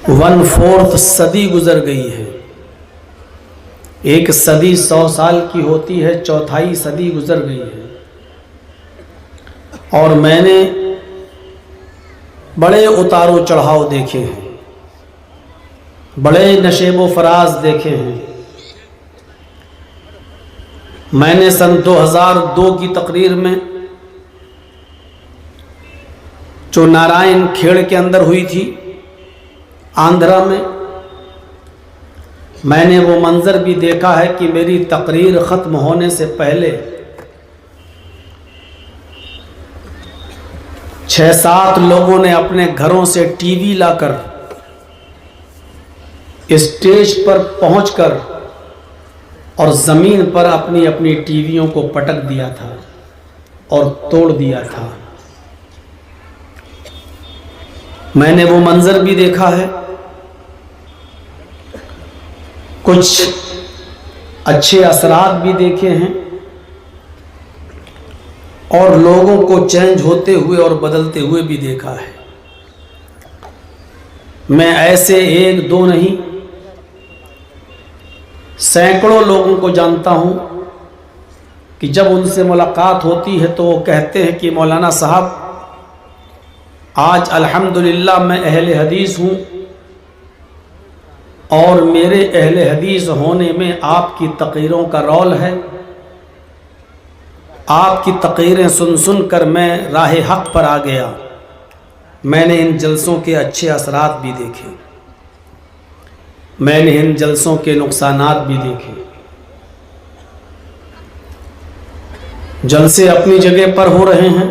1/4 صدی گزر گئی ہے۔ ایک صدی 100 سال کی ہوتی ہے، 1/4 صدی گزر گئی ہے، اور میں نے بڑے اتار و چڑھاؤ دیکھے ہیں، بڑے نشیب و فراز دیکھے ہیں۔ میں نے سن 2002 کی تقریر میں جو نارائن کھیڑ کے اندر ہوئی تھی آندھرا میں نے وہ منظر بھی دیکھا ہے کہ میری تقریر ختم ہونے سے پہلے 6-7 لوگوں نے اپنے گھروں سے ٹی وی لا کر اسٹیج پر پہنچ کر اور زمین پر اپنی اپنی ٹی ویوں کو پٹک دیا تھا اور توڑ دیا تھا۔ میں نے وہ منظر بھی دیکھا ہے۔ کچھ اچھے اثرات بھی دیکھے ہیں اور لوگوں کو چینج ہوتے ہوئے اور بدلتے ہوئے بھی دیکھا ہے۔ میں ایسے 1-2 نہیں، سینکڑوں لوگوں کو جانتا ہوں کہ جب ان سے ملاقات ہوتی ہے تو وہ کہتے ہیں کہ مولانا صاحب آج الحمدللہ میں اہل حدیث ہوں، اور میرے اہل حدیث ہونے میں آپ کی تقریروں کا رول ہے۔ آپ کی تقریریں سن سن کر میں راہ حق پر آ گیا۔ میں نے ان جلسوں کے اچھے اثرات بھی دیکھے، میں نے ان جلسوں کے نقصانات بھی دیکھے۔ جلسے اپنی جگہ پر ہو رہے ہیں،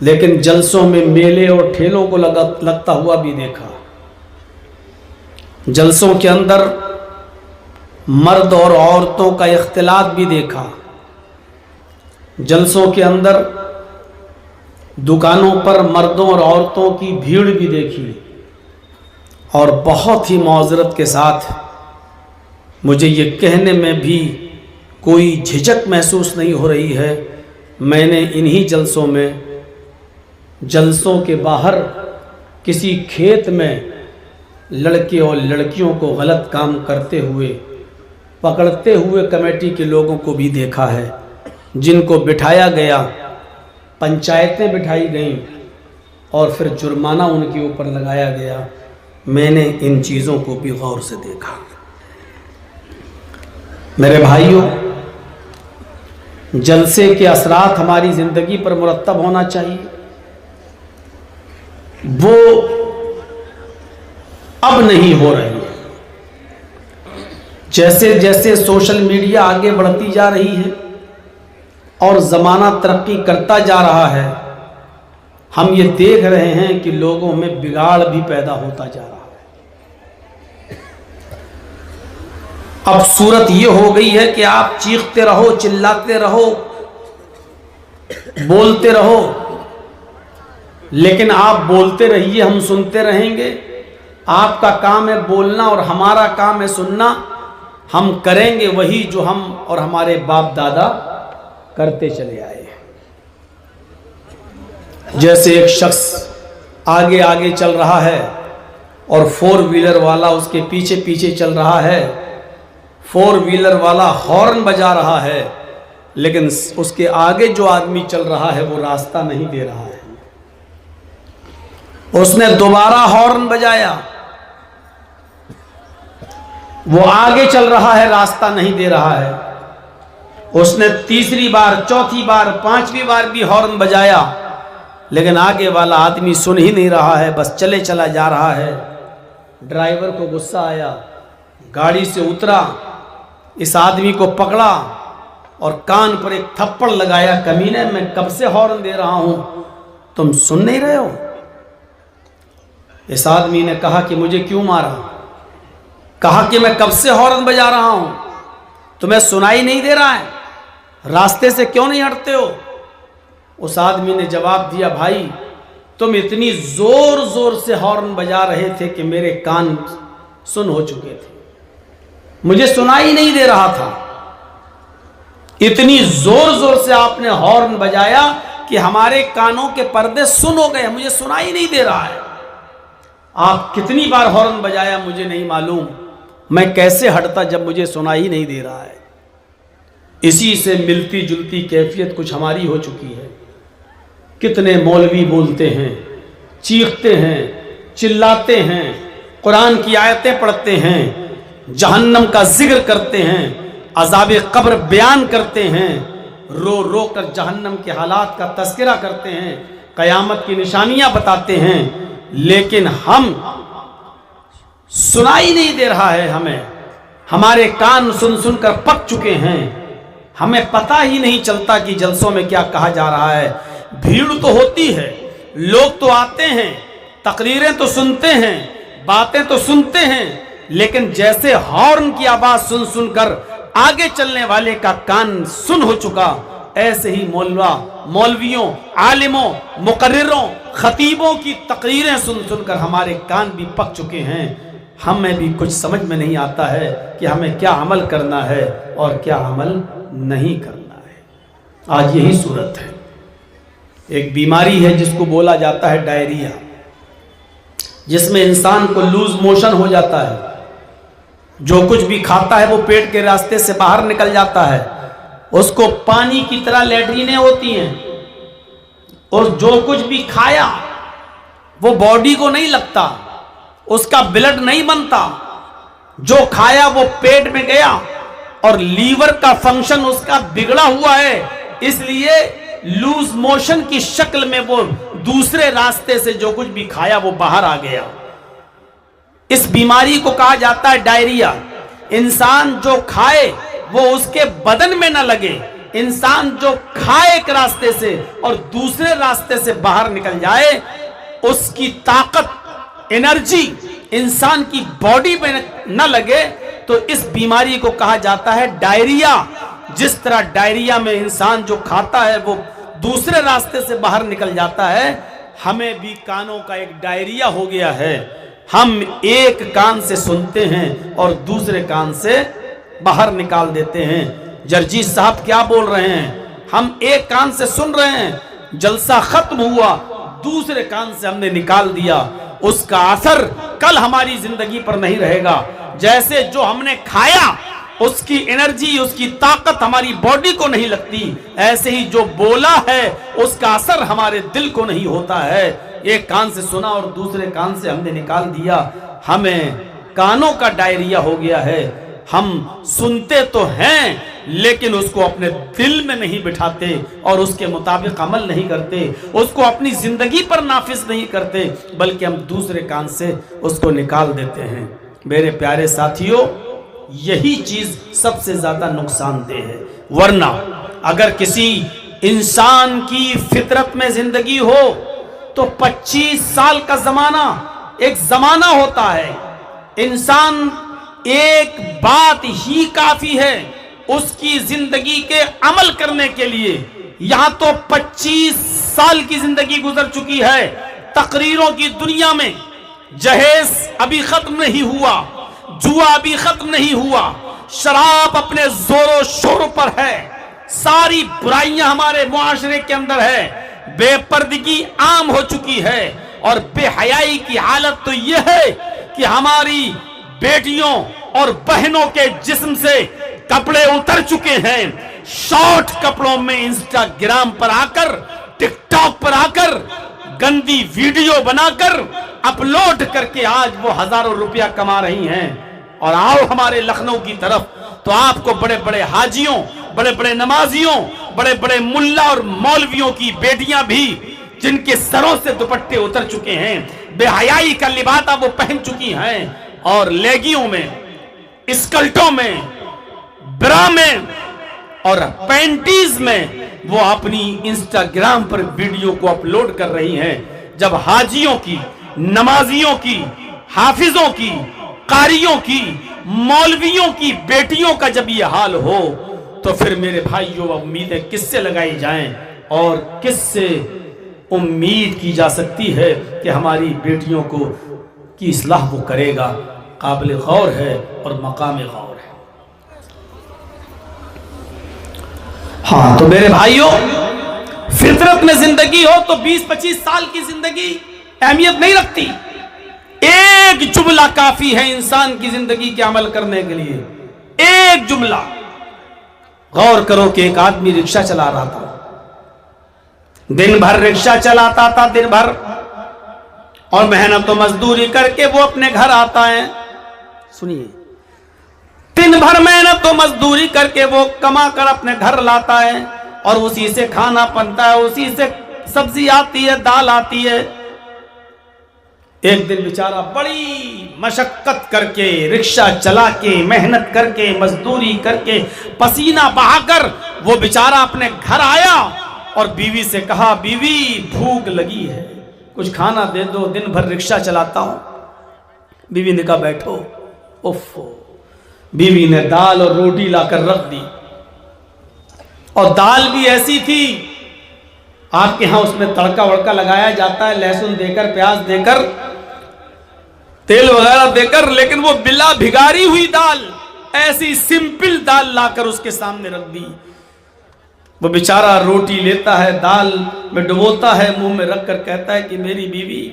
لیکن جلسوں میں میلے اور ٹھیلوں کو لگتا ہوا بھی دیکھا۔ جلسوں کے اندر مرد اور عورتوں کا اختلاط بھی دیکھا۔ جلسوں کے اندر دکانوں پر مردوں اور عورتوں کی بھیڑ بھی دیکھی، اور بہت ہی معذرت کے ساتھ مجھے یہ کہنے میں بھی کوئی جھجک محسوس نہیں ہو رہی ہے، میں نے انہی جلسوں میں، جلسوں کے باہر کسی کھیت میں لڑکے اور لڑکیوں کو غلط کام کرتے ہوئے پکڑتے ہوئے کمیٹی کے لوگوں کو بھی دیکھا ہے، جن کو بٹھایا گیا، پنچایتیں بٹھائی گئیں اور پھر جرمانہ ان کے اوپر لگایا گیا۔ میں نے ان چیزوں کو بھی غور سے دیکھا۔ میرے بھائیوں، جلسے کے اثرات ہماری زندگی پر مرتب ہونا چاہیے۔ وہ اب نہیں ہو رہی ہے۔ جیسے جیسے سوشل میڈیا آگے بڑھتی جا رہی ہے اور زمانہ ترقی کرتا جا رہا ہے، ہم یہ دیکھ رہے ہیں کہ لوگوں میں بگاڑ بھی پیدا ہوتا جا رہا ہے۔ اب صورت یہ ہو گئی ہے کہ آپ چیختے رہو، چلاتے رہو، بولتے رہو، لیکن آپ بولتے رہیے، ہم سنتے رہیں گے۔ آپ کا کام ہے بولنا اور ہمارا کام ہے سننا۔ ہم کریں گے وہی جو ہم اور ہمارے باپ دادا کرتے چلے آئے ہیں۔ جیسے ایک شخص آگے آگے چل رہا ہے اور 4 ویلر والا اس کے پیچھے پیچھے چل رہا ہے، 4 ویلر والا ہارن بجا رہا ہے، لیکن اس کے آگے جو آدمی چل رہا ہے وہ راستہ نہیں دے رہا ہے۔ اس نے دوبارہ ہارن بجایا، وہ آگے چل رہا ہے، راستہ نہیں دے رہا ہے۔ اس نے تیسری بار، چوتھی بار، 5ویں بار بھی ہارن بجایا، لیکن آگے والا آدمی سن ہی نہیں رہا ہے، بس چلے چلا جا رہا ہے۔ ڈرائیور کو غصہ آیا، گاڑی سے اترا، اس آدمی کو پکڑا اور کان پر ایک تھپڑ لگایا، کمینے میں کب سے ہارن دے رہا ہوں، تم سن نہیں رہے ہو؟ اس آدمی نے کہا کہ مجھے کیوں مارا؟ کہا کہ میں کب سے ہارن بجا رہا ہوں، تمہیں سنائی نہیں دے رہا ہے؟ راستے سے کیوں نہیں ہٹتے ہو؟ اس آدمی نے جواب دیا، بھائی تم اتنی زور زور سے ہارن بجا رہے تھے کہ میرے کان سن ہو چکے تھے، مجھے سنائی نہیں دے رہا تھا۔ اتنی زور زور سے آپ نے ہارن بجایا کہ ہمارے کانوں کے پردے سن ہو گئے، مجھے سنائی نہیں دے رہا ہے۔ آپ کتنی بار ہارن بجایا مجھے نہیں معلوم، میں کیسے ہٹتا جب مجھے سنا ہی نہیں دے رہا ہے۔ اسی سے ملتی جلتی کیفیت کچھ ہماری ہو چکی ہے۔ کتنے مولوی بولتے ہیں، چیختے ہیں، چلاتے ہیں، قرآن کی آیتیں پڑھتے ہیں، جہنم کا ذکر کرتے ہیں، عذاب قبر بیان کرتے ہیں، رو رو کر جہنم کے حالات کا تذکرہ کرتے ہیں، قیامت کی نشانیاں بتاتے ہیں، لیکن ہم سنائی نہیں دے رہا ہے ہمیں، ہمارے کان سن سن کر پک چکے ہیں، ہمیں پتہ ہی نہیں چلتا کہ جلسوں میں کیا کہا جا رہا ہے۔ بھیڑ تو ہوتی ہے، لوگ تو آتے ہیں، تقریریں تو سنتے ہیں، باتیں تو سنتے ہیں، لیکن جیسے ہارن کی آواز سن سن کر آگے چلنے والے کا کان سن ہو چکا، ایسے ہی مولویوں، عالموں، مقرروں، خطیبوں کی تقریریں سن سن کر ہمارے کان بھی پک چکے ہیں۔ ہمیں بھی کچھ سمجھ میں نہیں آتا ہے کہ ہمیں کیا عمل کرنا ہے اور کیا عمل نہیں کرنا ہے۔ آج یہی صورت ہے۔ ایک بیماری ہے جس کو بولا جاتا ہے ڈائریا، جس میں انسان کو لوز موشن ہو جاتا ہے، جو کچھ بھی کھاتا ہے وہ پیٹ کے راستے سے باہر نکل جاتا ہے، اس کو پانی کی طرح لیٹرینیں ہوتی ہیں، اور جو کچھ بھی کھایا وہ باڈی کو نہیں لگتا، اس کا بلڈ نہیں بنتا، جو کھایا وہ پیٹ میں گیا اور لیور کا فنکشن اس کا بگڑا ہوا ہے، اس لیے لوز موشن کی شکل میں وہ دوسرے راستے سے جو کچھ بھی کھایا وہ باہر آ گیا۔ اس بیماری کو کہا جاتا ہے ڈائریا۔ انسان جو کھائے وہ اس کے بدن میں نہ لگے، انسان جو کھائے ایک راستے سے اور دوسرے راستے سے باہر نکل جائے، اس کی طاقت، انرجی انسان کی باڈی میں نہ لگے، تو اس بیماری کو کہا جاتا ہے ڈائریا۔ جس طرح ڈائریا میں انسان جو کھاتا ہے وہ دوسرے راستے سے باہر نکل جاتا ہے، ہمیں بھی کانوں کا ایک ڈائریا ہو گیا ہے۔ ہم ایک کان سے سنتے ہیں اور دوسرے کان سے باہر نکال دیتے ہیں۔ جرجیت صاحب کیا بول رہے ہیں؟ ہم ایک کان سے سن رہے ہیں، جلسہ ختم ہوا، دوسرے کان سے ہم نے نکال دیا، اس کا اثر کل ہماری زندگی پر نہیں رہے گا۔ جیسے جو ہم نے کھایا اس کی انرجی، اس کی طاقت ہماری باڈی کو نہیں لگتی، ایسے ہی جو بولا ہے اس کا اثر ہمارے دل کو نہیں ہوتا ہے۔ ایک کان سے سنا اور دوسرے کان سے ہم نے نکال دیا، ہمیں کانوں کا ڈائریا ہو گیا ہے۔ ہم سنتے تو ہیں لیکن اس کو اپنے دل میں نہیں بٹھاتے اور اس کے مطابق عمل نہیں کرتے، اس کو اپنی زندگی پر نافذ نہیں کرتے، بلکہ ہم دوسرے کان سے اس کو نکال دیتے ہیں۔ میرے پیارے ساتھیوں، یہی چیز سب سے زیادہ نقصان دہ ہے۔ ورنہ اگر کسی انسان کی فطرت میں زندگی ہو تو 25 سال کا زمانہ ایک زمانہ ہوتا ہے۔ انسان ایک بات ہی کافی ہے اس کی زندگی کے عمل کرنے کے لیے۔ یہاں تو 25 سال کی زندگی گزر چکی ہے، تقریروں کی دنیا میں جہیز ابھی ختم نہیں ہوا، جوا ابھی ختم نہیں ہوا، شراب اپنے زور و شور پر ہے، ساری برائیاں ہمارے معاشرے کے اندر ہے، بے پردگی عام ہو چکی ہے، اور بے حیائی کی حالت تو یہ ہے کہ ہماری بیٹیوں اور بہنوں کے جسم سے کپڑے اتر چکے ہیں، شارٹ کپڑوں میں انسٹاگرام پر آ کر، ٹک ٹاک پر آ کر، گندی ویڈیو بنا کر اپلوڈ کر کے آج وہ ہزاروں روپیہ کما رہی ہیں۔ اور آؤ ہمارے لکھنؤ کی طرف تو آپ کو بڑے بڑے حاجیوں، بڑے بڑے نمازیوں، بڑے بڑے ملا اور مولویوں کی بیٹیاں بھی جن کے سروں سے دوپٹے اتر چکے ہیں، بے حیائی کا لبادہ وہ پہن چکی ہیں، اور لیگیوں میں، اسکلٹوں میں، برا میں اور پینٹیز میں وہ اپنی انسٹاگرام پر ویڈیو کو اپلوڈ کر رہی ہیں۔ جب حاجیوں کی، نمازیوں کی، حافظوں کی، قاریوں کی، مولویوں کی بیٹیوں کا جب یہ حال ہو تو پھر میرے بھائیوں امیدیں کس سے لگائی جائیں اور کس سے امید کی جا سکتی ہے کہ ہماری بیٹیوں کو کی اصلاح وہ کرے گا؟ قابل غور ہے اور مقام غور ہے۔ ہاں تو میرے بھائیوں، فطرت میں زندگی ہو تو 20-25 سال کی زندگی اہمیت نہیں رکھتی، جملہ کافی ہے انسان کی زندگی کے عمل کرنے کے لیے، ایک جملہ۔ غور کرو کہ ایک آدمی رکشہ چلا رہا تھا، دن بھر رکشہ چلاتا تھا، دن بھر، اور محنت و مزدوری کر کے وہ اپنے گھر آتا ہے۔ سنیے، دن بھر محنت و مزدوری کر کے وہ کما کر اپنے گھر لاتا ہے، اور اسی سے کھانا بنتا ہے، اسی سے سبزی آتی ہے، دال آتی ہے۔ ایک دن بیچارہ بڑی مشقت کر کے، رکشہ چلا کے، محنت کر کے، مزدوری کر کے، پسینہ بہا کر وہ بیچارہ اپنے گھر آیا اور بیوی سے کہا، بیوی بھوک لگی ہے، کچھ کھانا دے دو، دن بھر رکشہ چلاتا ہوں۔ بیوی نے کہا بیٹھو۔ اف، بیوی نے دال اور روٹی لا کر رکھ دی، اور دال بھی ایسی تھی، آپ کے ہاں اس میں تڑکا وڑکا لگایا جاتا ہے، لہسن دے کر، پیاز دے کر، تیل وغیرہ دے کر، لیکن وہ بلا بھگاری ہوئی دال، ایسی سمپل دال لا کر اس کے سامنے رکھ دی۔ وہ بیچارہ روٹی لیتا ہے، دال میں ڈبوتا ہے، منہ میں رکھ کر کہتا ہے کہ میری بیوی،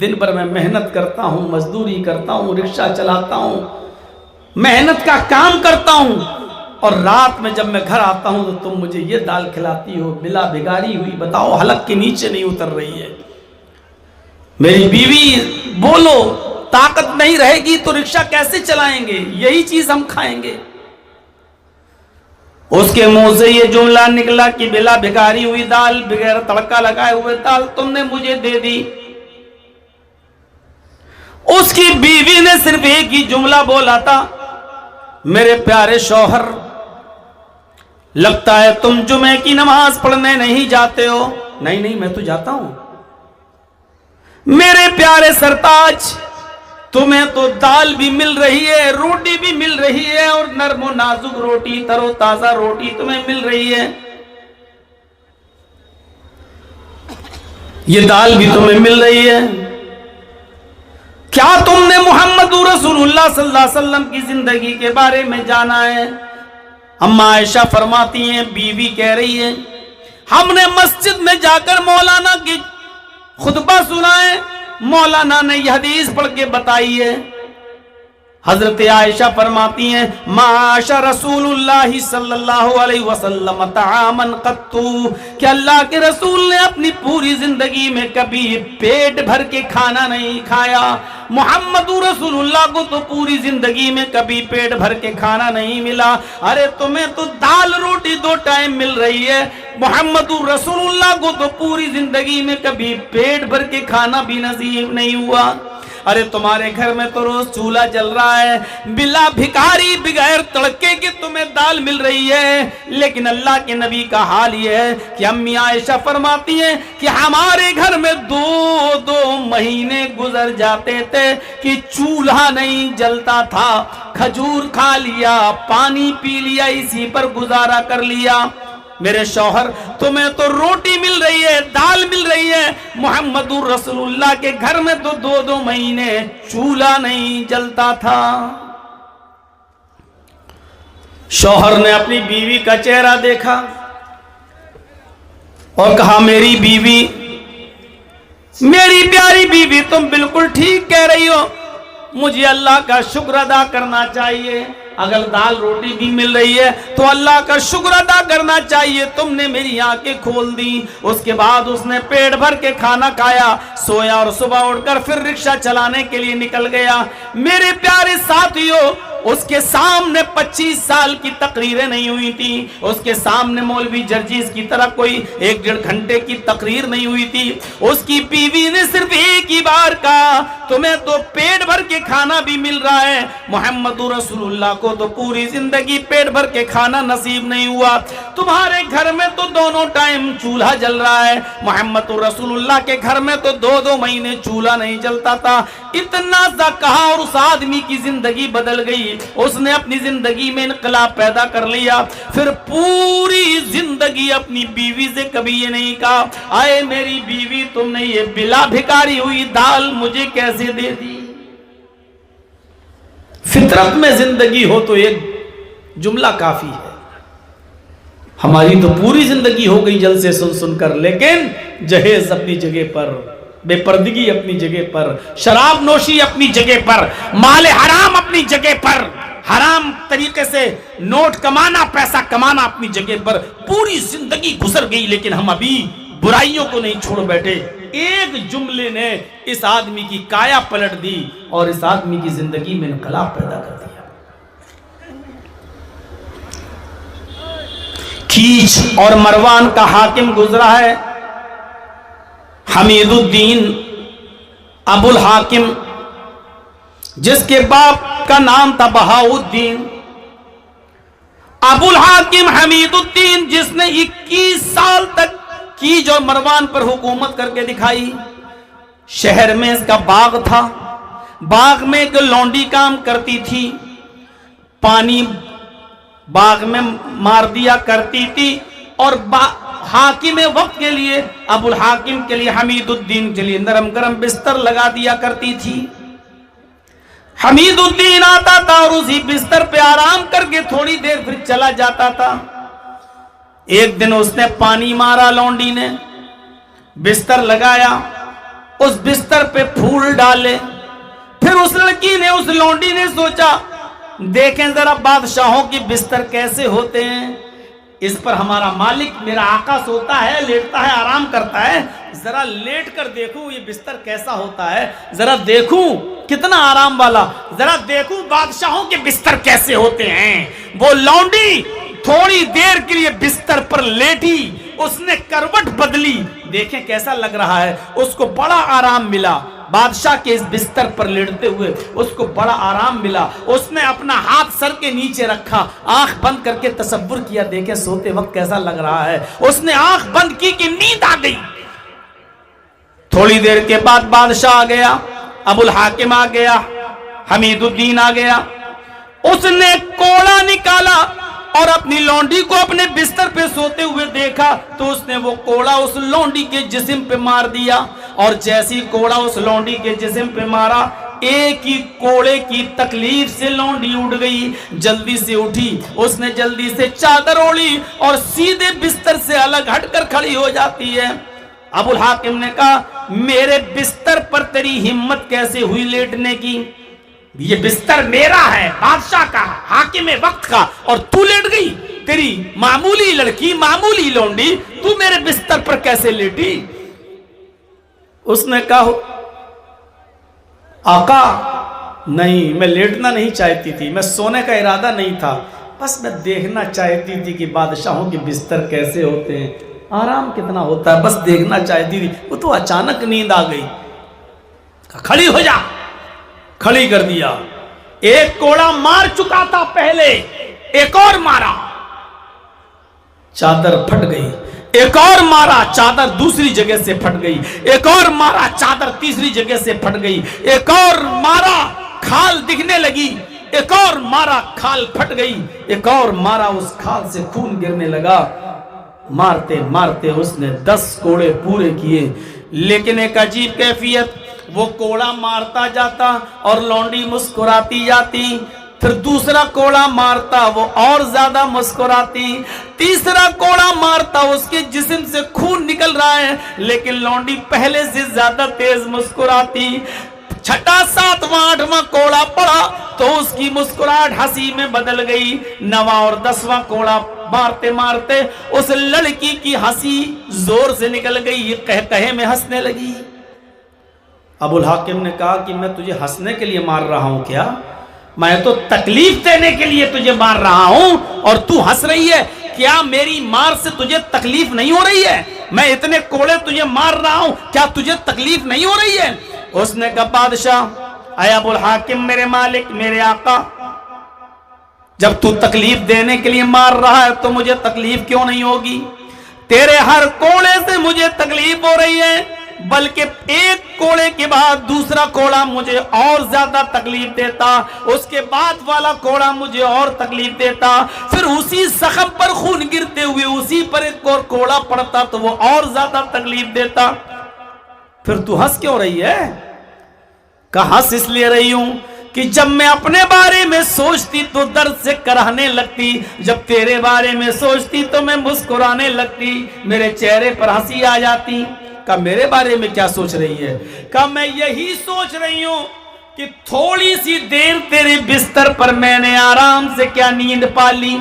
دن بھر میں محنت کرتا ہوں، مزدوری کرتا ہوں، رکشہ چلاتا ہوں، محنت کا کام کرتا ہوں، اور رات میں جب میں گھر آتا ہوں تو تم مجھے یہ دال کھلاتی ہو، بلا بھگاری ہوئی، بتاؤ حلق کے نیچے نہیں اتر رہی ہے۔ میری بیوی، بولو، طاقت نہیں رہے گی تو رکشہ کیسے چلائیں گے؟ یہی چیز ہم کھائیں گے۔ اس کے منہ سے یہ جملہ نکلا کہ بلا بھگاری ہوئی دال، بغیر تڑکا لگائے ہوئے دال تم نے مجھے دے دی۔ اس کی بیوی نے صرف ایک ہی جملہ بولا تھا، میرے پیارے شوہر، لگتا ہے تم جمعے کی نماز پڑھنے نہیں جاتے ہو۔ نہیں نہیں، میں تو جاتا ہوں۔ میرے پیارے سرتاج، تمہیں تو دال بھی مل رہی ہے، روٹی بھی مل رہی ہے، اور نرم و نازک روٹی، تر و تازہ روٹی تمہیں مل رہی ہے، یہ دال بھی تمہیں مل رہی ہے۔ کیا تم نے محمد رسول اللہ صلی اللہ علیہ وسلم کی زندگی کے بارے میں جانا ہے؟ اماں عائشہ فرماتی ہیں، بیوی کہہ رہی ہے، ہم نے مسجد میں جا کر مولانا کی خطبہ سنا ہے، مولانا نے یہ حدیث پڑھ کے بتائی ہے۔ حضرت عائشہ فرماتی ہیں، معاش رسول اللہ صلی اللہ علیہ وسلم طعاما قط، کہ اللہ کے رسول نے اپنی پوری زندگی میں کبھی پیٹ بھر کے کھانا نہیں کھایا۔ محمد رسول اللہ کو تو پوری زندگی میں کبھی پیٹ بھر کے کھانا نہیں ملا۔ ارے تمہیں تو دال روٹی 2 ٹائم مل رہی ہے، محمد رسول اللہ کو تو پوری زندگی میں کبھی پیٹ بھر کے کھانا بھی نصیب نہیں ہوا۔ ارے تمہارے گھر میں تو روز چولہا جل رہا ہے، بلا بھکاری، بغیر تڑکے کے تمہیں دال مل رہی ہے، لیکن اللہ کے نبی کا حال یہ ہے کہ امی عائشہ فرماتی ہیں کہ ہمارے گھر میں 2 مہینے گزر جاتے تھے کہ چولہا نہیں جلتا تھا، کھجور کھا لیا، پانی پی لیا، اسی پر گزارا کر لیا۔ میرے شوہر، تمہیں تو روٹی مل رہی ہے، دال مل رہی ہے، محمد رسول اللہ کے گھر میں تو 2 مہینے چولہا نہیں جلتا تھا۔ شوہر نے اپنی بیوی کا چہرہ دیکھا اور کہا، میری بیوی، میری پیاری بیوی، تم بالکل ٹھیک کہہ رہی ہو، مجھے اللہ کا شکر ادا کرنا چاہیے۔ اگر دال روٹی بھی مل رہی ہے تو اللہ کا شکر ادا کرنا چاہیے، تم نے میری آنکھیں کھول دی۔ اس کے بعد اس نے پیٹ بھر کے کھانا کھایا، سویا، اور صبح اٹھ کر پھر رکشہ چلانے کے لیے نکل گیا۔ میرے پیارے ساتھیوں، اس کے سامنے 25 سال کی تقریریں نہیں ہوئی تھی، اس کے سامنے مولوی جرجیز کی طرح کوئی 1-1.5 گھنٹے کی تقریر نہیں ہوئی تھی۔ اس کی بیوی نے صرف ایک ہی بار کہا، تمہیں تو پیٹ بھر کے کھانا بھی مل رہا ہے، محمد رسول اللہ کو تو پوری زندگی پیٹ بھر کے کھانا نصیب نہیں ہوا، تمہارے گھر میں تو 2 ٹائم چولہا جل رہا ہے، محمد رسول اللہ کے گھر میں تو 2 مہینے چولہا نہیں جلتا تھا۔ اتنا سا کہا اور اس آدمی کی زندگی بدل گئی، اس نے اپنی زندگی میں انقلاب پیدا کر لیا۔ پھر پوری زندگی اپنی بیوی سے کبھی یہ نہیں کہا، آئے میری بیوی، تم نے یہ بلا بھکاری ہوئی دال مجھے کیسے دے دی؟ فطرت میں زندگی ہو تو ایک جملہ کافی ہے۔ ہماری تو پوری زندگی ہو گئی جلسے سن سن کر، لیکن جہیز اپنی جگہ پر بے پردگی اپنی جگہ پر، شراب نوشی اپنی جگہ پر، مال حرام اپنی جگہ پر، حرام طریقے سے نوٹ کمانا، پیسہ کمانا اپنی جگہ پر، پوری زندگی گزر گئی لیکن ہم ابھی برائیوں کو نہیں چھوڑ بیٹھے۔ ایک جملے نے اس آدمی کی کایا پلٹ دی اور اس آدمی کی زندگی میں انقلاب پیدا کر دیا۔ کھیچ اور مروان کا حاکم گزرا ہے، حمید الدین ابو الحاکم، جس کے باپ کا نام تھا بہاؤالدین۔ ابو الحاکم حمید الدین جس نے 21 سال تک کیج اور مروان پر حکومت کر کے دکھائی۔ شہر میں اس کا باغ تھا، باغ میں ایک لونڈی کام کرتی تھی، پانی باغ میں مار دیا کرتی تھی، اور حاکم وقت کے لیے، ابو الحاکم کے لیے، حمید الدین کے لیے نرم گرم بستر لگا دیا کرتی تھی۔ حمید الدین آتا تھا اور اسی بستر پہ آرام کر کے تھوڑی دیر پھر چلا جاتا تھا۔ ایک دن اس نے پانی مارا، لونڈی نے بستر لگایا، اس بستر پہ پھول ڈالے، پھر اس لڑکی نے، اس لونڈی نے سوچا دیکھیں ذرا بادشاہوں کی بستر کیسے ہوتے ہیں، اس پر ہمارا مالک میرا آقا سوتا ہے، لیٹتا ہے، آرام کرتا ہے، ذرا لیٹ کر دیکھوں یہ بستر کیسا ہوتا ہے، ذرا دیکھوں کتنا آرام والا، ذرا دیکھوں بادشاہوں کے بستر کیسے ہوتے ہیں۔ وہ لونڈی تھوڑی دیر کے لیے بستر پر لیٹی، اس نے کروٹ بدلی، دیکھیں کیسا لگ رہا ہے، اس کو بڑا آرام ملا۔ بادشاہ کے اس بستر پر لیٹتے ہوئے اس کو بڑا آرام ملا۔ اس نے اپنا ہاتھ سر کے نیچے رکھا، آنکھ بند کر کے تصور کیا، دیکھیں سوتے وقت کیسا لگ رہا ہے۔ اس نے آنکھ بند کی کہ نیند آ گئی۔ تھوڑی دیر کے بعد بادشاہ آ گیا، ابو الحاکم آ گیا، حمید الدین آ گیا۔ اس نے کوڑا نکالا اور اپنی لونڈی کو اپنے بستر پہ سوتے ہوئے دیکھا تو اس نے وہ کوڑا اس لونڈی کے جسم پہ مار دیا، اور جیسی کوڑا اس لونڈی کے جسم پہ مارا، ایک ہی کوڑے کی تکلیف سے لونڈی اٹھ گئی، جلدی سے اٹھی، اس نے جلدی سے چادر اوڑھی اور سیدھے بستر سے الگ ہٹ کر کھڑی ہو جاتی ہے۔ ابو الحاکم نے کہا میرے بستر پر تیری ہمت کیسے ہوئی لیٹنے کی؟ یہ بستر میرا ہے، بادشاہ کا، حاکم وقت کا، اور تو لیٹ گئی؟ تیری معمولی لڑکی، معمولی لونڈی، تو میرے بستر پر کیسے لیٹی؟ اس نے کہا آقا نہیں، میں لیٹنا نہیں چاہتی تھی، میں سونے کا ارادہ نہیں تھا، بس میں دیکھنا چاہتی تھی کہ بادشاہوں کے بستر کیسے ہوتے ہیں، آرام کتنا ہوتا ہے، بس دیکھنا چاہتی تھی۔ وہ تو اچانک نیند آ گئی۔ کھڑی ہو جا، کھڑی کر دیا۔ ایک کوڑا مار چکا تھا پہلے، ایک اور مارا، چادر پھٹ گئی، ایک اور مارا، چادر دوسری جگہ سے پھٹ گئی، ایک اور مارا، چادر تیسری جگہ سے پھٹ گئی، ایک اور مارا، کھال دکھنے لگی، ایک اور مارا، کھال پھٹ گئی، ایک اور مارا، اس کھال سے خون گرنے لگا۔ مارتے مارتے اس نے 10 کوڑے پورے کیے، لیکن ایک عجیب کیفیت، وہ کوڑا مارتا جاتا اور لونڈی مسکراتی جاتی، پھر دوسرا کوڑا مارتا، وہ اور زیادہ مسکراتی، تیسرا کوڑا مارتا، اس کے جسم سے خون نکل رہا ہے لیکن لونڈی پہلے سے زیادہ تیز مسکراتی۔ چھٹا، ساتواں، 8واں کوڑا پڑا تو اس کی مسکراہٹ ہنسی میں بدل گئی۔ 9واں اور 10واں کوڑا مارتے مارتے اس لڑکی کی ہنسی زور سے نکل گئی، یہ قہقہے میں ہنسنے لگی۔ ابو الحاکم نے کہا کہ میں تجھے ہنسنے کے لیے مار رہا ہوں کیا؟ میں تو تکلیف دینے کے لیے تجھے مار رہا ہوں اور تو ہنس رہی ہے، کیا میری مار سے تجھے تکلیف نہیں ہو رہی ہے؟ میں اتنے کوڑے تجھے مار رہا ہوں، کیا تجھے تکلیف نہیں ہو رہی ہے؟ اس نے کہا بادشاہ، اے ابو الحاکم، میرے مالک، میرے آقا، جب تو تکلیف دینے کے لیے مار رہا ہے تو مجھے تکلیف کیوں نہیں ہوگی؟ تیرے ہر کوڑے سے مجھے تکلیف ہو رہی ہے، بلکہ ایک کوڑے کے بعد دوسرا کوڑا مجھے اور زیادہ تکلیف دیتا، اس کے بعد والا کوڑا مجھے اور تکلیف دیتا، پھر اسی زخم پر خون گرتے ہوئے اسی پر ایک اور کوڑا پڑتا تو وہ اور زیادہ تکلیف دیتا، پھر تو ہنس کیوں رہی ہے؟ کہا ہنس اس لیے رہی ہوں کہ جب میں اپنے بارے میں سوچتی تو درد سے کراہنے لگتی، جب تیرے بارے میں سوچتی تو میں مسکرانے لگتی، میرے چہرے پر ہنسی آ جاتی۔ کہا میرے بارے میں کیا سوچ رہی ہے؟ کہا میں یہی سوچ رہی ہوں کہ تھوڑی سی دیر تیرے بستر پر میں نے آرام سے کیا نیند پا لی،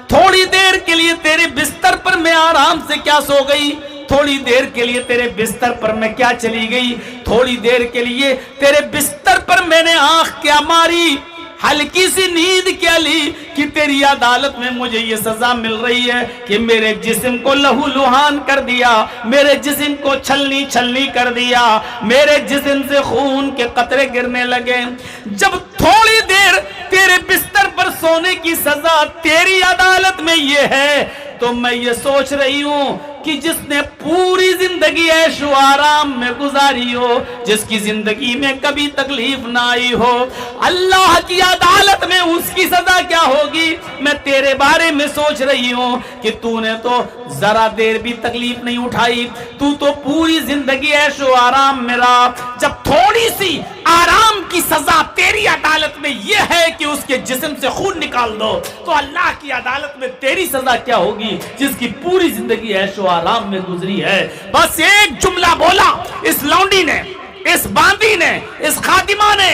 تھوڑی دیر کے لیے تیرے بستر پر میں آرام سے کیا سو گئی، تھوڑی دیر کے لیے تیرے بستر پر میں کیا چلی گئی، تھوڑی دیر کے لیے تیرے بستر پر میں نے آنکھ کیا ماری، ہلکی سی نیند کیا لی کہ تیری عدالت میں مجھے یہ سزا مل رہی ہے کہ میرے جسم کو لہو لہان کر دیا، میرے جسم کو چھلنی چھلنی کر دیا، میرے جسم سے خون کے قطرے گرنے لگے۔ جب تھوڑی دیر تیرے بستر پر سونے کی سزا تیری عدالت میں یہ ہے تو میں یہ سوچ رہی ہوں کہ جس نے پوری زندگی عیش و آرام میں گزاری ہو، جس کی زندگی میں کبھی تکلیف نہ آئی ہو، اللہ کی عدالت میں اس کی سزا کیا ہوگی۔ میں تیرے بارے میں سوچ رہی ہوں کہ تو نے تو ذرا دیر بھی تکلیف نہیں اٹھائی، تو تو پوری زندگی عیش و آرام میں رہا، جب تھوڑی سی آرام کی سزا تیری عدالت میں یہ ہے کہ اس کے جسم سے خون نکال دو، تو اللہ کی عدالت میں تیری سزا کیا ہوگی جس کی پوری زندگی عیش و آرام میں گزری ہے۔ بس ایک جملہ بولا اس لونڈی نے، اس باندی نے، اس خادمہ نے،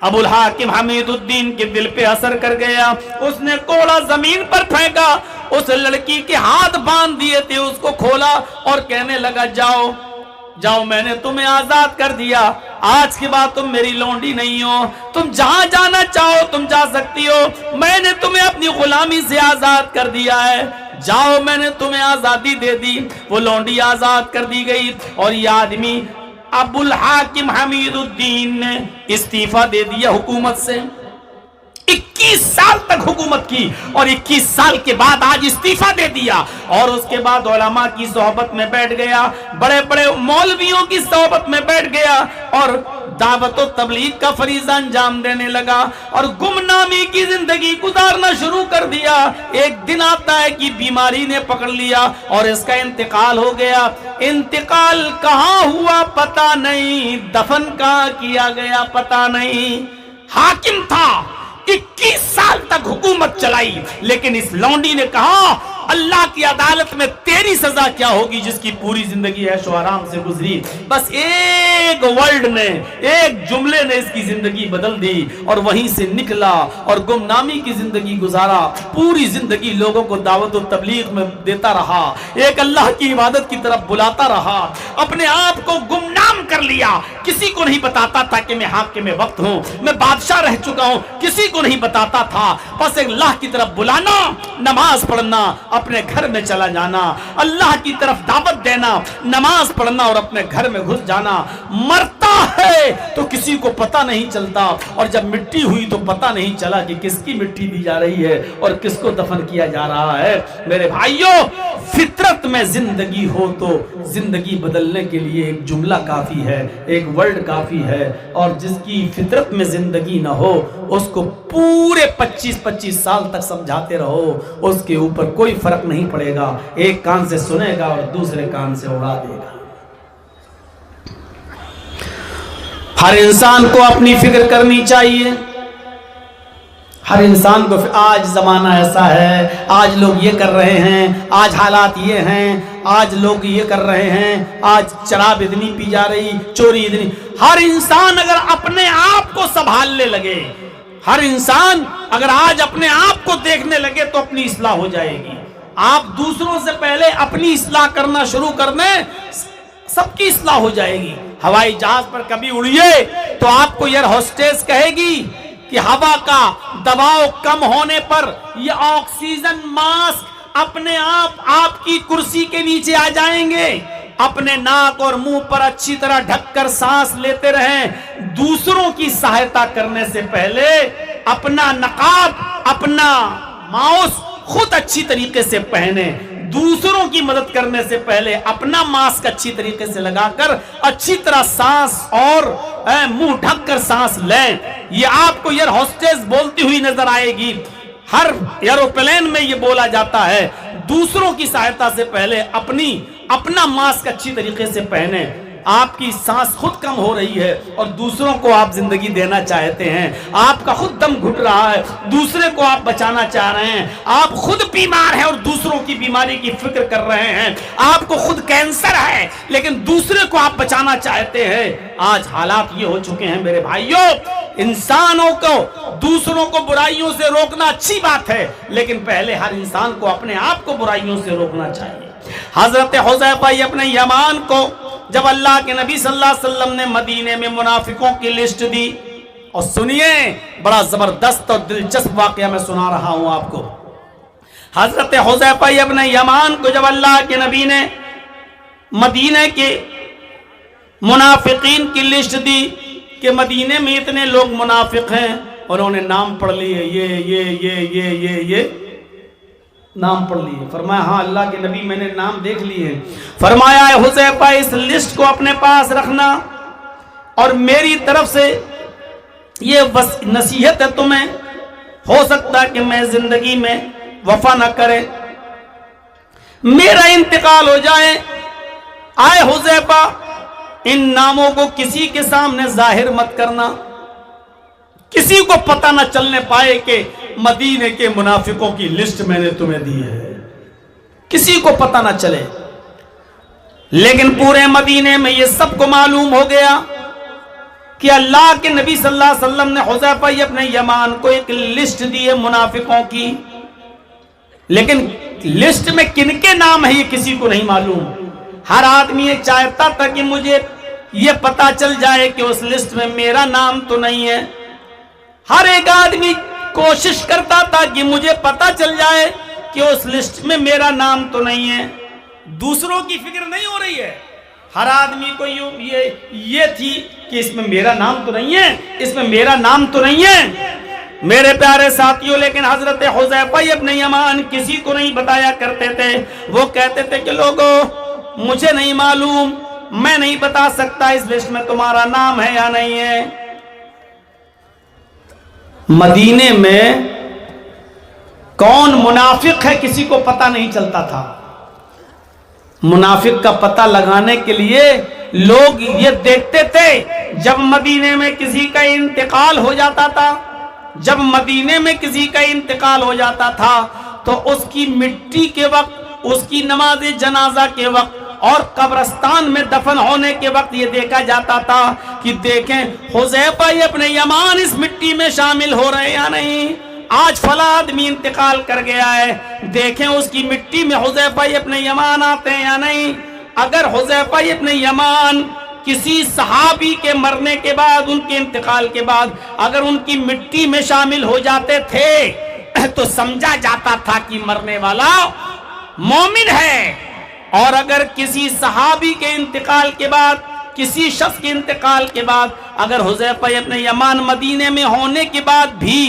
ابو الحاکم حمید الدین کے دل پہ اثر کر گیا۔ اس نے کوڑا زمین پر پھینکا، اس لڑکی کے ہاتھ باندھ دیے تھے، اس کو کھولا اور کہنے لگا جاؤ جاؤ، میں نے تمہیں آزاد کر دیا، آج کے بعد تم میری لونڈی نہیں ہو، تم جہاں جانا چاہو تم جا سکتی ہو، میں نے تمہیں اپنی غلامی سے آزاد کر دیا ہے، جاؤ میں نے تمہیں آزادی دے دی۔ وہ لونڈی آزاد کر دی گئی اور یہ آدمی ابو الحاکم حمید الدین نے استعفیٰ دے دیا حکومت سے۔ 21 سال تک حکومت کی اور 21 سال کے بعد آج استعفیٰ دے دیا، اور اس کے بعد علماء کی صحبت میں بیٹھ گیا، بڑے بڑے مولویوں کی صحبت میں بیٹھ گیا اور دعوت و تبلیغ کا فریضہ انجام دینے لگا اور گمنامی کی زندگی گزارنا شروع کر دیا۔ ایک دن آتا ہے کہ بیماری نے پکڑ لیا اور اس کا انتقال ہو گیا۔ انتقال کہاں ہوا پتہ نہیں، دفن کہاں کیا گیا پتہ نہیں۔ حاکم تھا، 21 سال تک حکومت چلائی، لیکن اس لونڈی نے کہا اللہ کی عدالت میں تیری سزا کیا ہوگی جس کی پوری زندگی عیش و آرام سے گزری۔ بس ایک ورڈ نے، ایک جملے نے اس کی زندگی بدل دی اور وہیں سے نکلا اور گمنامی کی زندگی گزارا، پوری زندگی لوگوں کو دعوت و تبلیغ میں دیتا رہا، ایک اللہ کی عبادت کی طرف بلاتا رہا، اپنے آپ کو گمنام کر لیا، کسی کو نہیں بتاتا تھا کہ میں حاکم وقت ہوں، میں بادشاہ رہ چکا ہوں، کسی کو نہیں بتاتا تھا، بس ایک اللہ کی طرف بلانا، نماز پڑھنا، اپنے گھر میں چلا جانا، اللہ کی طرف دعوت دینا، نماز پڑھنا اور اپنے گھر میں گھس جانا۔ مرتا ہے تو کسی کو پتہ نہیں چلتا، اور جب مٹی ہوئی تو پتہ نہیں چلا کہ کس کی مٹی دی جا رہی ہے اور کس کو دفن کیا جا رہا ہے۔ میرے بھائیوں، فطرت میں زندگی ہو تو زندگی بدلنے کے لیے ایک جملہ کافی ہے، ایک ورڈ کافی ہے، اور جس کی فطرت میں زندگی نہ ہو اس کو پورے 25 سال تک سمجھاتے رہو، اس کے اوپر کوئی فرق نہیں پڑے گا، ایک کان سے سنے گا اور دوسرے کان سے اڑا دے گا۔ ہر انسان کو اپنی فکر کرنی چاہیے، ہر انسان کو۔ آج زمانہ ایسا ہے، آج لوگ یہ کر رہے ہیں، آج حالات یہ ہیں، آج لوگ یہ کر رہے ہیں، آج شراب اتنی پی جا رہی، چوری اتنی۔ ہر انسان اگر اپنے آپ کو سنبھالنے لگے، ہر انسان اگر آج اپنے آپ کو دیکھنے لگے تو اپنی اصلاح ہو جائے گی۔ آپ دوسروں سے پہلے اپنی اصلاح کرنا شروع کر دیں، سب کی اصلاح ہو جائے گی۔ ہوائی جہاز پر کبھی اڑیے تو آپ کو ایئر ہوسٹس کہے گی کہ ہوا کا دباؤ کم ہونے پر یہ آکسیجن ماسک اپنے آپ کی کرسی کے نیچے آ جائیں گے، اپنے ناک اور منہ پر اچھی طرح ڈھک کر سانس لیتے رہیں۔ دوسروں کی سہایتا کرنے سے پہلے اپنا نقاب، اپنا ماسک خود اچھی طریقے سے پہنے، دوسروں کی مدد کرنے سے پہلے اپنا ماسک اچھی طریقے سے لگا کر اچھی طرح سانس اور منہ ڈھک کر سانس لیں۔ یہ آپ کو ایئر ہوسٹس بولتی ہوئی نظر آئے گی، ہر ایروپلین میں یہ بولا جاتا ہے، دوسروں کی سہایتا سے پہلے اپنا ماسک اچھی طریقے سے پہنے۔ آپ کی سانس خود کم ہو رہی ہے اور دوسروں کو آپ زندگی دینا چاہتے ہیں، آپ کا خود دم گھٹ رہا ہے، دوسرے کو آپ بچانا چاہ رہے ہیں، آپ خود بیمار ہیں اور دوسروں کی بیماری کی فکر کر رہے ہیں، آپ کو خود کینسر ہے لیکن دوسرے کو آپ بچانا چاہتے ہیں۔ آج حالات یہ ہو چکے ہیں میرے بھائیوں، انسانوں کو دوسروں کو برائیوں سے روکنا اچھی بات ہے، لیکن پہلے ہر انسان کو اپنے آپ کو برائیوں سے روکنا چاہیے۔ حضرت حذیفہ ابن یمان کو جب اللہ کے نبی صلی اللہ علیہ وسلم نے مدینے میں منافقوں کی لسٹ دی، اور سنیے بڑا زبردست اور دلچسپ واقعہ میں سنا رہا ہوں آپ کو۔ حضرت حذیفہ ابن یمان کو جب اللہ کے نبی نے مدینے کے منافقین کی لسٹ دی کہ مدینے میں اتنے لوگ منافق ہیں، اور انہوں نے نام پڑھ لیے، یہ نام پڑھ لیے۔ فرمایا ہاں اللہ کے نبی میں نے نام دیکھ لیے۔ فرمایا اے حذیفہ اس لسٹ کو اپنے پاس رکھنا، اور میری طرف سے یہ نصیحت ہے تمہیں، ہو سکتا کہ میں زندگی میں وفا نہ کرے، میرا انتقال ہو جائے۔ آئے حذیفہ ان ناموں کو کسی کے سامنے ظاہر مت کرنا، کسی کو پتہ نہ چلنے پائے کہ مدینے کے منافقوں کی لسٹ میں نے تمہیں دی ہے، کسی کو پتہ نہ چلے۔ لیکن پورے مدینے میں یہ سب کو معلوم ہو گیا کہ اللہ کے نبی صلی اللہ علیہ وسلم نے حذیفہ ابن یمان کو ایک لسٹ دی ہے منافقوں کی، لیکن لسٹ میں کن کے نام ہے یہ کسی کو نہیں معلوم۔ ہر آدمی یہ چاہتا تھا کہ مجھے یہ پتا چل جائے کہ اس لسٹ میں میرا نام تو نہیں ہے، ہر ایک آدمی کوشش کرتا تھا کہ مجھے پتا چل جائے کہ اس لسٹ میں میرا نام تو نہیں ہے۔ دوسروں کی فکر نہیں ہو رہی ہے، ہر آدمی کو یہ تھی کہ اس میں میرا نام تو نہیں ہے، اس میں میرا نام تو نہیں ہے۔ میرے پیارے ساتھیوں، لیکن حضرت حذیفہ ابن یمان کسی کو نہیں بتایا کرتے تھے۔ وہ کہتے تھے کہ لوگوں مجھے نہیں معلوم، میں نہیں بتا سکتا اس لسٹ میں تمہارا نام ہے یا نہیں ہے۔ مدینے میں کون منافق ہے کسی کو پتہ نہیں چلتا تھا۔ منافق کا پتہ لگانے کے لیے لوگ یہ دیکھتے تھے جب مدینے میں کسی کا انتقال ہو جاتا تھا، جب مدینے میں کسی کا انتقال ہو جاتا تھا تو اس کی مٹی کے وقت، اس کی نماز جنازہ کے وقت اور قبرستان میں دفن ہونے کے وقت یہ دیکھا جاتا تھا کہ دیکھیں حذیفہ ابن یمان اس مٹی میں شامل ہو رہے یا نہیں، آج فلاں آدمی انتقال کر گیا ہے، دیکھیں اس کی مٹی میں حذیفہ ابن یمان آتے ہیں یا نہیں۔ اگر حذیفہ ابن یمان کسی صحابی کے مرنے کے بعد، ان کے انتقال کے بعد اگر ان کی مٹی میں شامل ہو جاتے تھے تو سمجھا جاتا تھا کہ مرنے والا مومن ہے۔ اور اگر کسی صحابی کے انتقال کے بعد، کسی شخص کے انتقال کے بعد اگر حذیفہ ابن یمان مدینے میں ہونے کے بعد بھی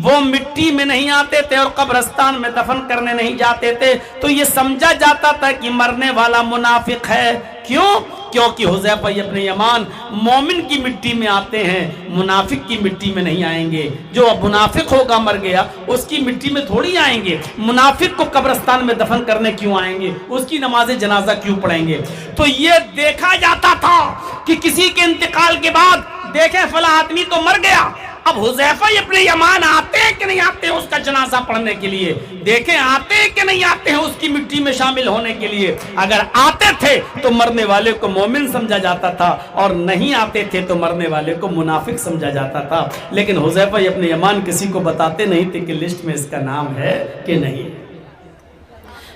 وہ مٹی میں نہیں آتے تھے اور قبرستان میں دفن کرنے نہیں جاتے تھے تو یہ سمجھا جاتا تھا کہ مرنے والا منافق ہے۔ کیوں؟ کیونکہ حذیفہ ابن یمان مومن کی مٹی میں آتے ہیں، منافق کی مٹی میں نہیں آئیں گے۔ جو اب منافق ہوگا مر گیا اس کی مٹی میں تھوڑی آئیں گے، منافق کو قبرستان میں دفن کرنے کیوں آئیں گے، اس کی نماز جنازہ کیوں پڑھیں گے۔ تو یہ دیکھا جاتا تھا کہ کسی کے انتقال کے بعد دیکھیں فلاں آدمی تو مر گیا، اب حذیفہ ابن یمان آتے ہیں کہ نہیں آتے ہیں اس کا جنازہ پڑھنے کے لیے، دیکھیں آتے ہیں کہ نہیں آتے ہیں اس کی مٹی میں شامل ہونے کے لیے۔ اگر آتے تھے تو مرنے والے کو مومن سمجھا جاتا تھا، اور نہیں آتے تھے تو مرنے والے کو منافق سمجھا جاتا تھا۔ لیکن حذیفہ ابن یمان کسی کو بتاتے نہیں تھے کہ لسٹ میں اس کا نام ہے کہ نہیں۔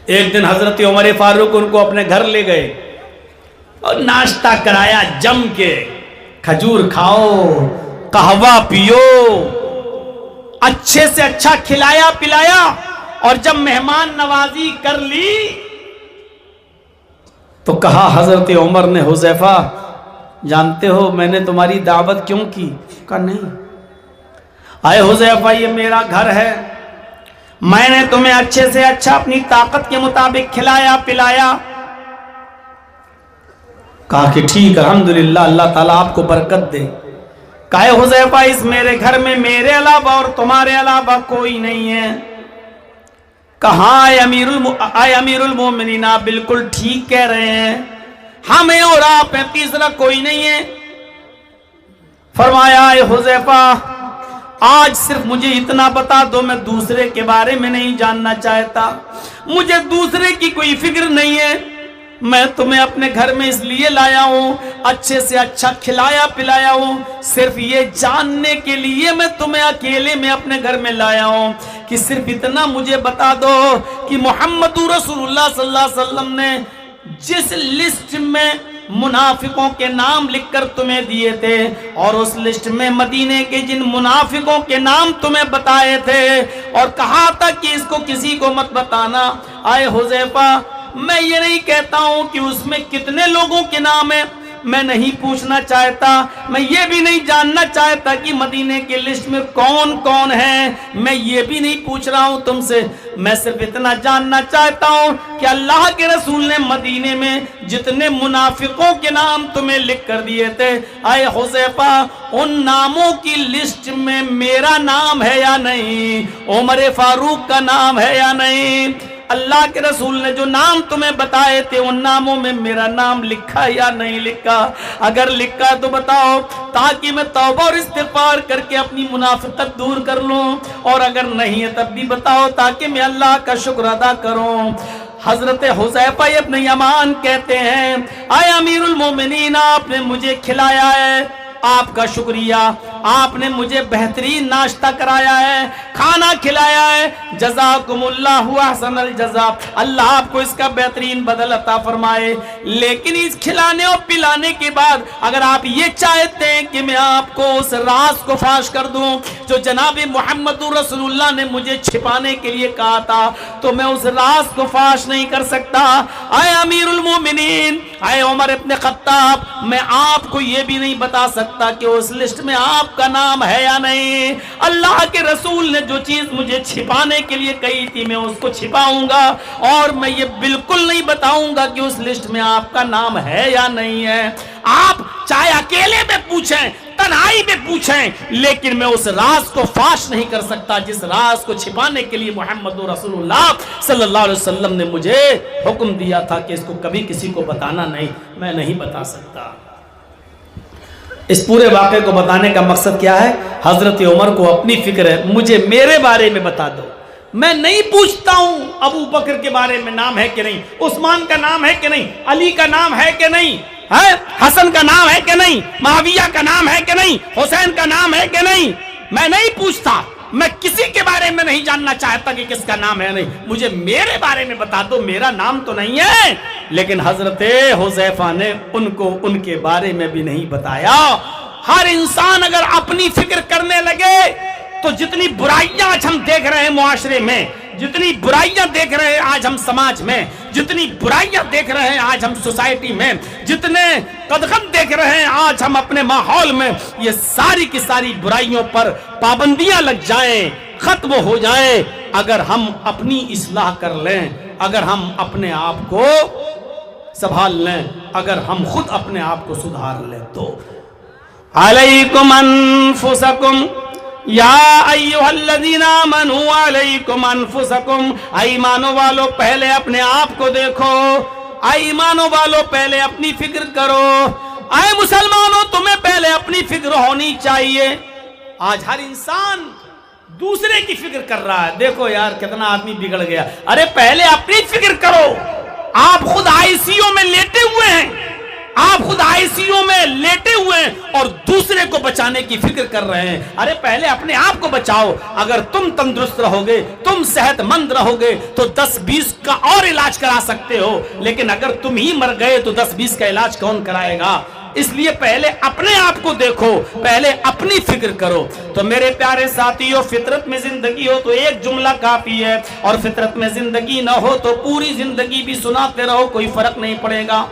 ایک دن حضرت عمر فاروق ان کو اپنے گھر لے گئے اور ناشتہ کرایا جم کے، کھجور کھاؤ، قہوہ پیو، اچھے سے اچھا کھلایا پلایا، اور جب مہمان نوازی کر لی تو کہا حضرت عمر نے حذیفہ جانتے ہو میں نے تمہاری دعوت کیوں کی؟ کہا نہیں۔ آئے حذیفہ یہ میرا گھر ہے، میں نے تمہیں اچھے سے اچھا اپنی طاقت کے مطابق کھلایا پلایا۔ کہا کہ ٹھیک الحمدللہ، اللہ تعالیٰ آپ کو برکت دے۔ کہا حذیفہ اس میرے گھر میں میرے علاوہ اور تمہارے علاوہ کوئی نہیں ہے۔ کہا اے امیر المومنین آپ بالکل ٹھیک کہہ رہے ہیں، ہم ہیں اور آپ ہیں، تیسرا کوئی نہیں ہے۔ فرمایا اے حذیفہ آج صرف مجھے اتنا بتا دو، میں دوسرے کے بارے میں نہیں جاننا چاہتا، مجھے دوسرے کی کوئی فکر نہیں ہے، میں تمہیں اپنے گھر میں اس لیے لایا ہوں، اچھے سے اچھا کھلایا پلایا ہوں، صرف یہ جاننے کے لیے میں تمہیں اکیلے میں اپنے گھر میں لایا ہوں کہ صرف اتنا مجھے بتا دو کہ محمد رسول اللہ صلی اللہ علیہ وسلم نے جس لسٹ میں منافقوں کے نام لکھ کر تمہیں دیے تھے، اور اس لسٹ میں مدینے کے جن منافقوں کے نام تمہیں بتائے تھے اور کہا تھا کہ اس کو کسی کو مت بتانا، آئے حذیفہ میں یہ نہیں کہتا ہوں کہ اس میں کتنے لوگوں کے نام ہیں، میں نہیں پوچھنا چاہتا، میں یہ بھی نہیں جاننا چاہتا کہ مدینے کے لسٹ میں کون کون ہے، میں یہ بھی نہیں پوچھ رہا ہوں تم سے، میں صرف اتنا جاننا چاہتا ہوں کہ اللہ کے رسول نے مدینے میں جتنے منافقوں کے نام تمہیں لکھ کر دیے تھے، اے حذیفہ ان ناموں کی لسٹ میں میرا نام ہے یا نہیں، عمر فاروق کا نام ہے یا نہیں، اللہ کے رسول نے جو نام تمہیں بتائے تھے ان ناموں میں میرا نام لکھا یا نہیں لکھا، اگر لکھا تو بتاؤ تاکہ میں توبہ اور استغفار کر کے اپنی منافقت دور کر لوں، اور اگر نہیں ہے تب بھی بتاؤ تاکہ میں اللہ کا شکر ادا کروں۔ حضرت حذیفہ ابن یمان کہتے ہیں اے امیر المومنین آپ نے مجھے کھلایا ہے، آپ کا شکریہ، آپ نے مجھے بہترین ناشتہ کرایا ہے، کھانا کھلایا ہے، جزاکم اللہ احسن الجزا، اللہ آپ کو اس کا بہترین بدل عطا فرمائے، لیکن اس کھلانے اور پلانے کے بعد اگر آپ یہ چاہتے ہیں کہ میں آپ کو اس راز کو فاش کر دوں جو جناب محمد رسول اللہ نے مجھے چھپانے کے لیے کہا تھا، تو میں اس راز کو فاش نہیں کر سکتا۔ اے امیر المومنین، اے عمر ابن خطاب، میں آپ کو یہ بھی نہیں بتا سکتا کہ اس لسٹ میں آپ کا نام ہے یا نہیں، اللہ کے رسول نے جو چیز مجھے چھپانے کے لیے کہی تھی میں اس کو چھپاؤں گا، اور میں یہ بالکل نہیں بتاؤں گا کہ اس لسٹ میں آپ کا نام ہے یا نہیں ہے۔ آپ چاہے اکیلے میں پوچھیں، تنہائی میں پوچھیں، لیکن میں اس راز کو فاش نہیں کر سکتا جس راز کو چھپانے کے لیے محمد رسول اللہ صلی اللہ علیہ وسلم نے مجھے حکم دیا تھا کہ اس کو کبھی کسی کو بتانا نہیں، میں نہیں بتا سکتا۔ اس پورے واقعے کو بتانے کا مقصد کیا ہے؟ حضرت عمر کو اپنی فکر ہے، مجھے میرے بارے میں بتا دو، میں نہیں پوچھتا ہوں ابو بکر کے بارے میں نام ہے کہ نہیں، عثمان کا نام ہے کہ نہیں، علی کا نام ہے کہ نہیں، حسن کا نام ہے کہ نہیں، معاویہ کا نام ہے کہ نہیں، حسین کا نام ہے کہ نہیں، میں نہیں پوچھتا، میں کسی کے بارے میں نہیں جاننا چاہتا کہ کس کا نام ہے نہیں، مجھے میرے بارے میں بتا دو، میرا نام تو نہیں ہے۔ لیکن حضرت حذیفہ نے ان کو ان کے بارے میں بھی نہیں بتایا۔ ہر انسان اگر اپنی فکر کرنے لگے تو جتنی برائیاں آج ہم دیکھ رہے ہیں معاشرے میں، جتنی برائیاں دیکھ رہے ہیں آج ہم سماج میں، جتنی برائیاں دیکھ رہے ہیں آج ہم سوسائٹی میں، جتنے قدغن دیکھ رہے ہیں آج ہم اپنے ماحول میں، یہ ساری کی ساری برائیوں پر پابندیاں لگ جائیں، ختم ہو جائیں اگر ہم اپنی اصلاح کر لیں، اگر ہم اپنے آپ کو سنبھال لیں، اگر ہم خود اپنے آپ کو سدھار لیں تو۔ علیکم انفسکم یا ایہا الذین آمنوا علیکم انفسکم، اے ایمانوں والو پہلے اپنے آپ کو دیکھو، اے ایمانوں والو پہلے اپنی فکر کرو، اے مسلمانوں تمہیں پہلے اپنی فکر ہونی چاہیے۔ آج ہر انسان دوسرے کی فکر کر رہا ہے، دیکھو یار کتنا آدمی بگڑ گیا، ارے پہلے اپنی فکر کرو۔ آپ خود آئی سی یو میں لیٹے ہوئے ہیں، آپ خود آئی سی یو میں لیٹے ہوئے ہیں اور دوسرے کو بچانے کی فکر کر رہے ہیں، ارے پہلے اپنے آپ کو بچاؤ۔ اگر تم تندرست رہو گے، تم صحت مند رہو گے تو 10-20 کا اور علاج کرا سکتے ہو، لیکن اگر تم ہی مر گئے تو 10-20 کا علاج کون کرائے گا؟ اس لیے پہلے اپنے آپ کو دیکھو، پہلے اپنی فکر کرو۔ تو میرے پیارے ساتھیو، فطرت میں زندگی ہو تو ایک جملہ کافی ہے، اور فطرت میں زندگی نہ ہو تو پوری زندگی بھی سناتے رہو، کوئی فرق نہیں پڑے گا،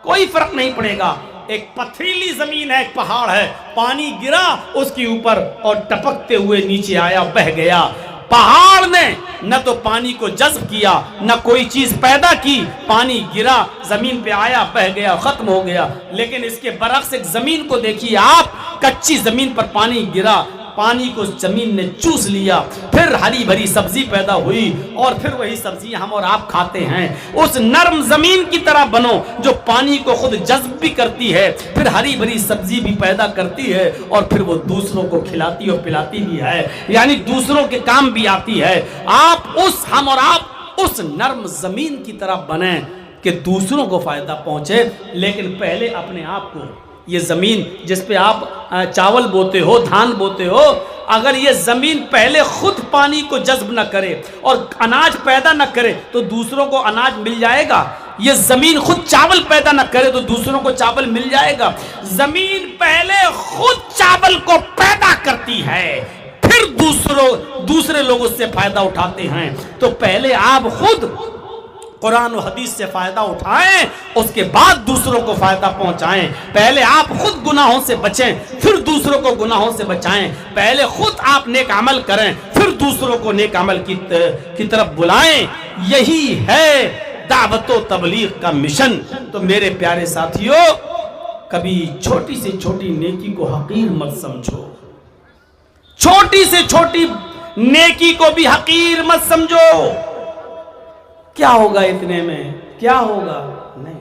کوئی فرق نہیں پڑے گا۔ ایک پتھریلی زمین ہے، ایک پہاڑ ہے، پانی گرا اس کے اوپر اور ٹپکتے ہوئے نیچے آیا، بہہ گیا۔ پہاڑ نے نہ تو پانی کو جذب کیا، نہ کوئی چیز پیدا کی، پانی گرا زمین پہ آیا، بہہ گیا، ختم ہو گیا۔ لیکن اس کے برعکس ایک زمین کو دیکھیے آپ، کچی زمین پر پانی گرا، پانی کو زمین نے چوس لیا، پھر ہری بھری سبزی پیدا ہوئی، اور پھر وہی سبزی ہم اور آپ کھاتے ہیں۔ اس نرم زمین کی طرح بنو جو پانی کو خود جذب بھی کرتی ہے، پھر ہری بھری سبزی بھی پیدا کرتی ہے، اور پھر وہ دوسروں کو کھلاتی اور پلاتی بھی ہے، یعنی دوسروں کے کام بھی آتی ہے۔ ہم اور آپ اس نرم زمین کی طرح بنیں کہ دوسروں کو فائدہ پہنچے، لیکن پہلے اپنے آپ کو، یہ زمین جس پہ آپ چاول بوتے ہو، دھان بوتے ہو، اگر یہ زمین پہلے خود پانی کو جذب نہ کرے اور اناج پیدا نہ کرے تو دوسروں کو اناج مل جائے گا؟ یہ زمین خود چاول پیدا نہ کرے تو دوسروں کو چاول مل جائے گا؟ زمین پہلے خود چاول کو پیدا کرتی ہے، پھر دوسرے لوگ اس سے فائدہ اٹھاتے ہیں۔ تو پہلے آپ خود قرآن و حدیث سے فائدہ اٹھائیں، اس کے بعد دوسروں کو فائدہ پہنچائیں۔ پہلے آپ خود گناہوں سے بچیں، پھر دوسروں کو گناہوں سے بچائیں۔ پہلے خود آپ نیک عمل کریں، پھر دوسروں کو نیک عمل کی طرف بلائیں۔ یہی ہے دعوت و تبلیغ کا مشن۔ تو میرے پیارے ساتھیوں، کبھی چھوٹی سے چھوٹی نیکی کو حقیر مت سمجھو، چھوٹی سے چھوٹی نیکی کو بھی حقیر مت سمجھو۔ کیا ہوگا اتنے میں؟ کیا ہوگا؟ نہیں۔